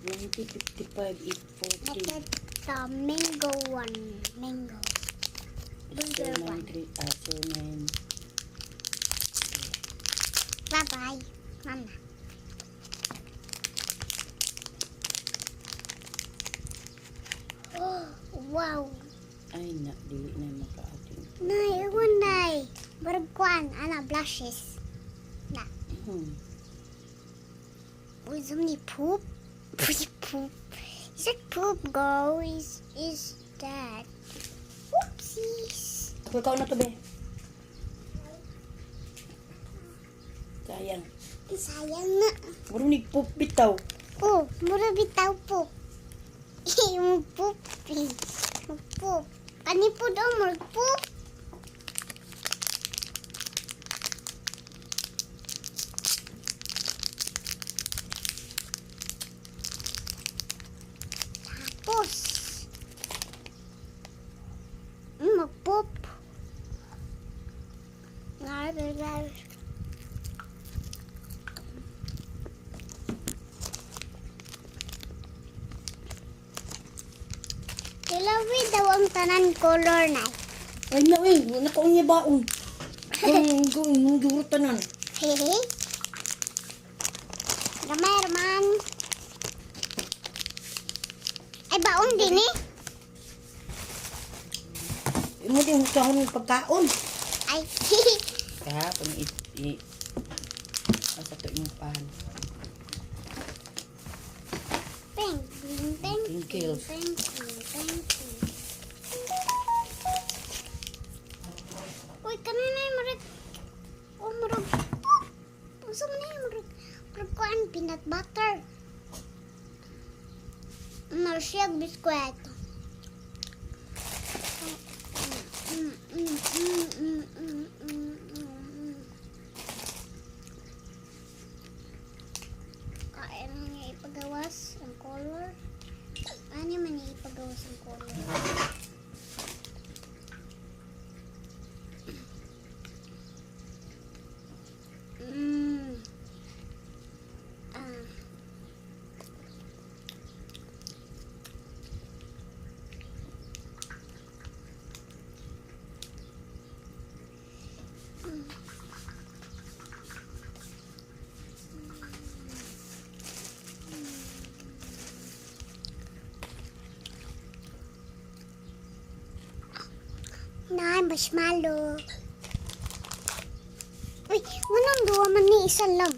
90, 55, 840. Look at the mango one. Mango. Bigger one. 09. Bye-bye. Mama. Oh, wow. Ay na, dili na makaating. Nay, ewan nay. Baragkuan. Ana, blushes. Na. With so many poop. Poop. Is it poop, go? Is that? Whoopsies. Ikaw na to, be. Sayang. Sayang na. Marunong ni poop bitaw. Oh, mura bitaw poop. Yung poop. Poop. Kani po daw, mag-poop. Tapos, mag-poop. Kilawi daw ang tanan color na. Ay na, nakaon niya baon. Kung guro tanan. Hehe. Ramay, Raman. Ay, baon din eh. Imo din hukahon ng pagkaon. Ay, Kahapon asa to imong pan. Thank you. Uy, kanina yung marag. Oh, marag. Puso mo na yung marag. Marag kuhaan, peanut butter. Marsyag biskwet. Kaya na niya ipagawas ang color. Ano man niya ipagawas ang color? Nay, marshmallow. Uy, manong duwa man ni isa lang.